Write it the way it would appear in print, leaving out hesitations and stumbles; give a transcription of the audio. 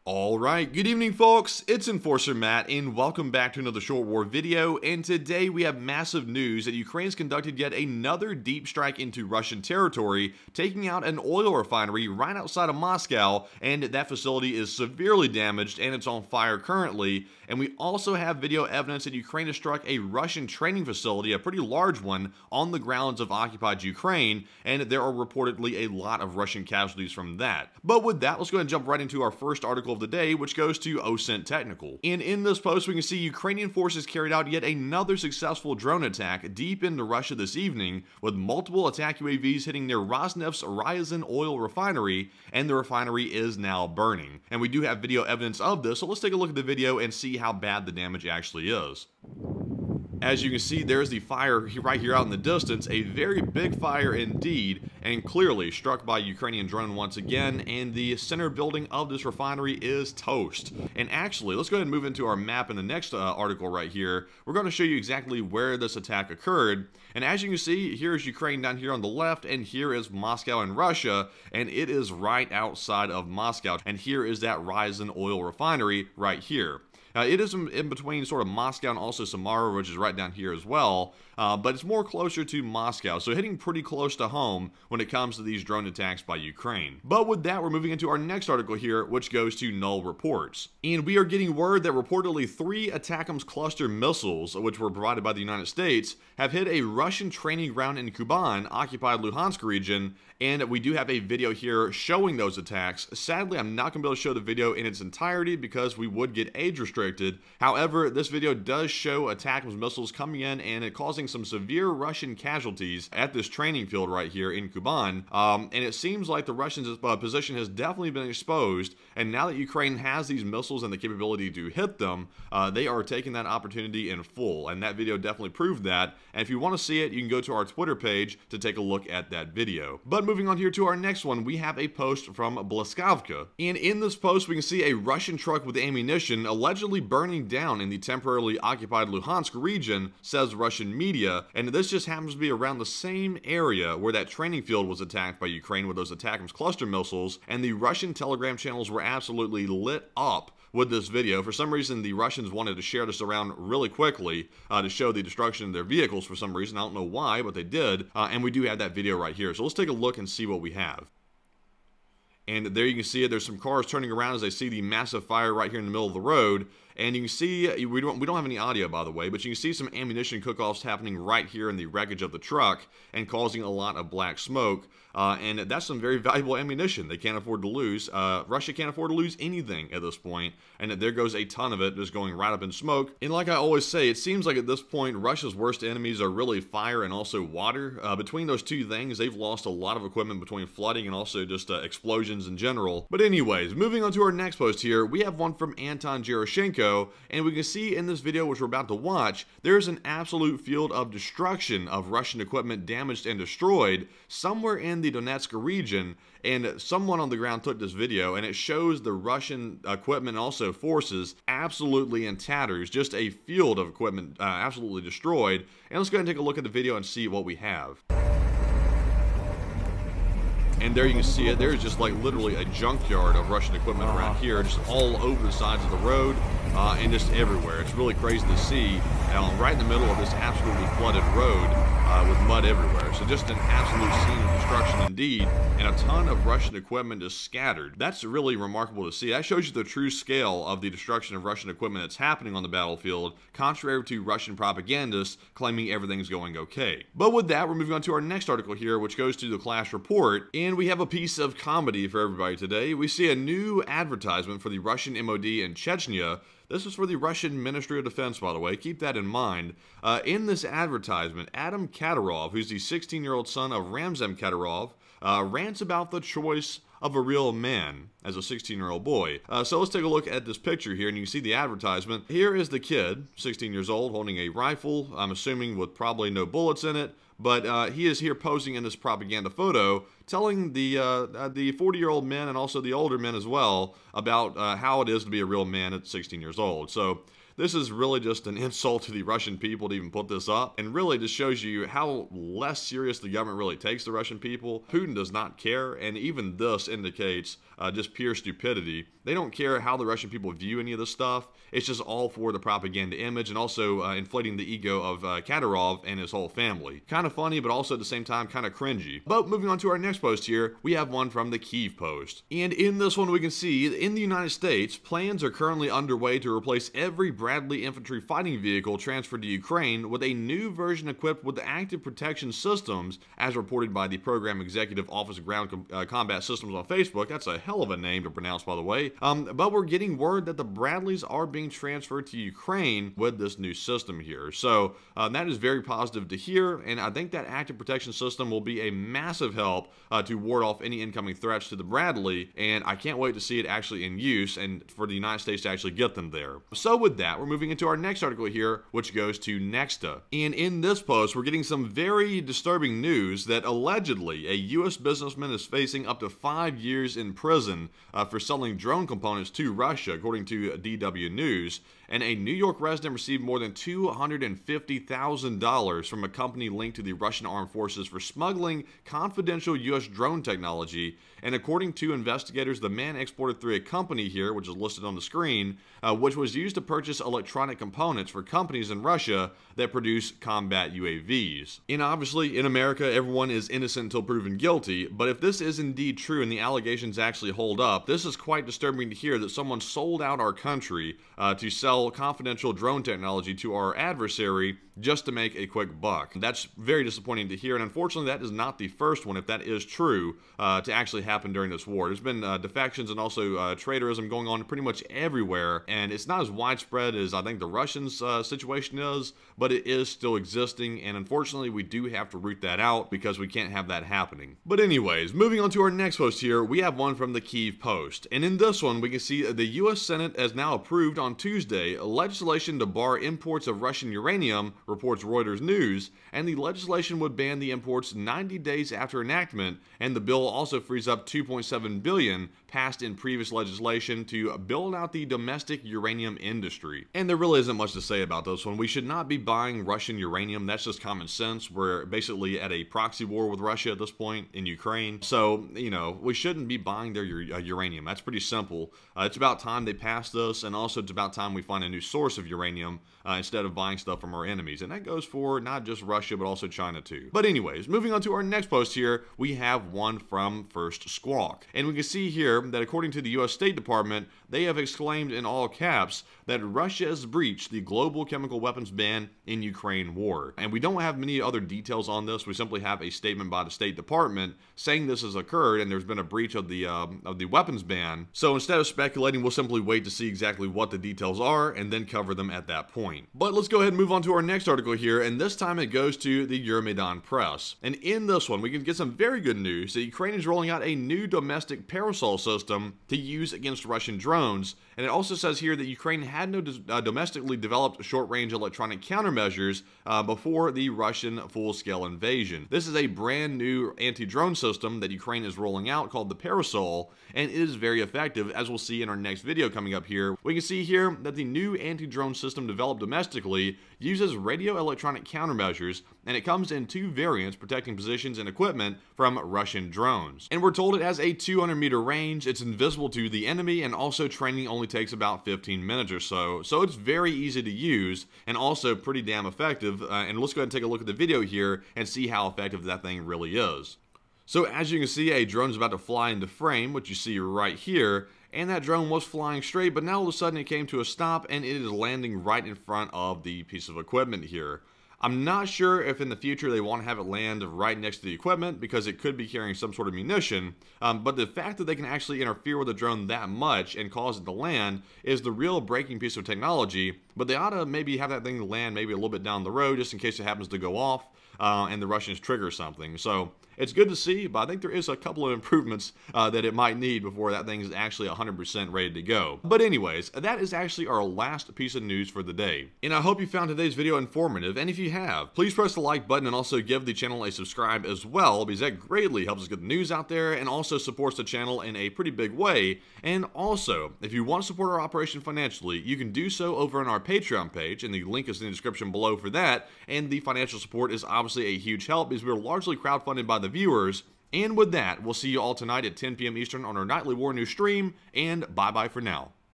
Alright, good evening folks, it's Enforcer Matt and welcome back to another Short War video, and today we have massive news that Ukraine's conducted yet another deep strike into Russian territory, taking out an oil refinery right outside of Moscow, and that facility is severely damaged and it's on fire currently. And we also have video evidence that Ukraine has struck a Russian training facility, a pretty large one, on the grounds of occupied Ukraine, and there are reportedly a lot of Russian casualties from that. But with that, let's go ahead and jump right into our first article of the day, which goes to OSINT Technical. And in this post, we can see Ukrainian forces carried out yet another successful drone attack deep into Russia this evening, with multiple attack UAVs hitting near Rosneft's Ryazan oil refinery, and the refinery is now burning. And we do have video evidence of this, so let's take a look at the video and see how bad the damage actually is. As you can see, there's the fire right here out in the distance, a very big fire indeed, and clearly struck by Ukrainian drone once again, and the center building of this refinery is toast. And actually, let's go ahead and move into our map in the next article right here. We're going to show you exactly where this attack occurred, and as you can see, here is Ukraine down here on the left, and here is Moscow and Russia, and it is right outside of Moscow, and here is that Ryazan oil refinery right here. It is in between sort of Moscow and also Samara, which is right down here as well, but it's more closer to Moscow, so hitting pretty close to home when it comes to these drone attacks by Ukraine. But with that, we're moving into our next article here, which goes to null reports. And we are getting word that reportedly 3 ATACMS cluster missiles, which were provided by the United States, have hit a Russian training ground in Kuban, occupied Luhansk region, and we do have a video here showing those attacks. Sadly, I'm not going to be able to show the video in its entirety because we would get age restricted. However, this video does show ATACMS missiles coming in and it causing some severe Russian casualties at this training field right here in Kuban. And it seems like the Russians' position has definitely been exposed, and now that Ukraine has these missiles and the capability to hit them, they are taking that opportunity in full, and that video definitely proved that. And if you want to see it, you can go to our Twitter page to take a look at that video. But moving on here to our next one, we have a post from Blaskavka. And in this post, we can see a Russian truck with ammunition allegedly burning down in the temporarily occupied Luhansk region, says Russian media. And this just happens to be around the same area where that training field was attacked by Ukraine with those ATACMS cluster missiles. And the Russian Telegram channels were absolutely lit up with this video. For some reason, the Russians wanted to share this around really quickly to show the destruction of their vehicles for some reason. I don't know why, but they did. And we do have that video right here. So let's take a look and see what we have. And there you can see it. There's some cars turning around as they see the massive fire right here in the middle of the road. And you can see, we don't have any audio, by the way, but you can see some ammunition cook-offs happening right here in the wreckage of the truck and causing a lot of black smoke. And that's some very valuable ammunition they can't afford to lose. Russia can't afford to lose anything at this point, and there goes a ton of it just going right up in smoke. And like I always say, it seems like at this point, Russia's worst enemies are really fire and also water. Between those two things, they've lost a lot of equipment between flooding and also just explosions in general. But anyways, moving on to our next post here, we have one from Anton Gerashenko. And we can see in this video, which we're about to watch, there's an absolute field of destruction of Russian equipment damaged and destroyed somewhere in the Donetsk region. And someone on the ground took this video, and it shows the Russian equipment and also forces absolutely in tatters, just a field of equipment absolutely destroyed. And let's go ahead and take a look at the video and see what we have. And there you can see it. There's just like literally a junkyard of Russian equipment around here, just all over the sides of the road and just everywhere. It's really crazy to see right in the middle of this absolutely flooded road with mud everywhere. So just an absolute scene of destruction indeed, and a ton of Russian equipment just scattered. That's really remarkable to see. That shows you the true scale of the destruction of Russian equipment that's happening on the battlefield, contrary to Russian propagandists claiming everything's going okay. But with that, we're moving on to our next article here, which goes to the Clash Report. And we have a piece of comedy for everybody today. We see a new advertisement for the Russian MOD in Chechnya. This is for the Russian Ministry of Defense, by the way. Keep that in mind. In this advertisement, Adam Kadyrov, who's the 16-year-old son of Ramzan Kadyrov, rants about the choice of a real man as a 16-year-old boy. So let's take a look at this picture here, and you can see the advertisement. Here is the kid, 16 years old, holding a rifle, I'm assuming with probably no bullets in it, but he is here posing in this propaganda photo, telling the 40-year-old men and also the older men as well about how it is to be a real man at 16 years old. So This is really just an insult to the Russian people to even put this up, and really just shows you how less serious the government really takes the Russian people. Putin does not care, and even this indicates just pure stupidity They don't care how the Russian people view any of this stuff. It's just all for the propaganda image and also inflating the ego of Kadyrov and his whole family. Kind of funny, but also at the same time kind of cringy. But moving on to our next post here, we have one from the Kyiv Post. And in this one we can see, in the United States, plans are currently underway to replace every Bradley infantry fighting vehicle transferred to Ukraine with a new version equipped with active protection systems, as reported by the Program Executive Office of Ground Combat Systems on Facebook. That's a hell of a name to pronounce, by the way. But we're getting word that the Bradleys are being transferred to Ukraine with this new system here. So that is very positive to hear, and I think that active protection system will be a massive help to ward off any incoming threats to the Bradley, and I can't wait to see it actually in use and for the United States to actually get them there. So with that, we're moving into our next article here, which goes to Nexta. And in this post, we're getting some very disturbing news that allegedly a U.S. businessman is facing up to 5 years in prison for selling drone components to Russia, according to DW News. And a New York resident received more than $250,000 from a company linked to the Russian Armed Forces for smuggling confidential U.S. drone technology. And according to investigators, the man exported through a company here, which is listed on the screen, which was used to purchase electronic components for companies in Russia that produce combat UAVs. And obviously, in America, everyone is innocent until proven guilty, but if this is indeed true and the allegations actually hold up, this is quite disturbing to hear that someone sold out our country to sell confidential drone technology to our adversary just to make a quick buck. That's very disappointing to hear, and unfortunately that is not the first one, if that is true, to actually happen during this war. There's been defections and also traitorism going on pretty much everywhere, and it's not as widespread as I think the Russians' situation is, but it is still existing, and unfortunately we do have to root that out because we can't have that happening. But anyways, moving on to our next post here, we have one from the Kyiv Post, and in this one we can see the U.S. Senate has now approved on Tuesday legislation to bar imports of Russian uranium, reports Reuters News, and the legislation would ban the imports 90 days after enactment, and the bill also frees up $2.7 billion passed in previous legislation to build out the domestic uranium industry. And there really isn't much to say about this one. We should not be buying Russian uranium. That's just common sense. We're basically at a proxy war with Russia at this point in Ukraine. So, you know, we shouldn't be buying their uranium. That's pretty simple. It's about time they pass this, and also it's about time we find a new source of uranium instead of buying stuff from our enemies. And that goes for not just Russia, but also China too. But anyways, moving on to our next post here, we have one from First Squawk. And we can see here that according to the U.S. State Department, they have exclaimed in all caps that Russia has breached the global chemical weapons ban in Ukraine war. And we don't have many other details on this. We simply have a statement by the State Department saying this has occurred and there's been a breach of the weapons ban. So instead of speculating, we'll simply wait to see exactly what the details are and then cover them at that point. But let's go ahead and move on to our next article here, and this time it goes to the Euromaidan Press. And in this one, we can get some very good news that Ukraine is rolling out a new domestic parasol system to use against Russian drones. And it also says here that Ukraine had no domestically developed short-range electronic countermeasures before the Russian full-scale invasion. This is a brand new anti-drone system that Ukraine is rolling out called the Parasol, and it is very effective, as we'll see in our next video coming up here. We can see here that the new anti-drone system developed domestically uses radio electronic countermeasures, and it comes in two variants protecting positions and equipment from Russian drones. And we're told it has a 200-meter range, it's invisible to the enemy, and also training only takes about 15 minutes or so. So it's very easy to use and also pretty damn effective. And let's go ahead and take a look at the video here and see how effective that thing really is. So as you can see, a drone is about to fly into frame, which you see right here. And that drone was flying straight, but now all of a sudden it came to a stop and it is landing right in front of the piece of equipment here. I'm not sure if in the future they want to have it land right next to the equipment because it could be carrying some sort of munition, but the fact that they can actually interfere with the drone that much and cause it to land is the real breaking piece of technology, but they ought to maybe have that thing land maybe a little bit down the road just in case it happens to go off and the Russians trigger something. So it's good to see, but I think there is a couple of improvements that it might need before that thing is actually 100% ready to go. But anyways, that is actually our last piece of news for the day. And I hope you found today's video informative, and if you have, please press the like button and also give the channel a subscribe as well, because that greatly helps us get the news out there and also supports the channel in a pretty big way. And also, if you want to support our operation financially, you can do so over on our Patreon page, and the link is in the description below for that. And the financial support is obviously a huge help because we're largely crowdfunded by the viewers, And with that, we'll see you all tonight at 10 p.m. Eastern on our Nightly War News stream, and bye-bye for now.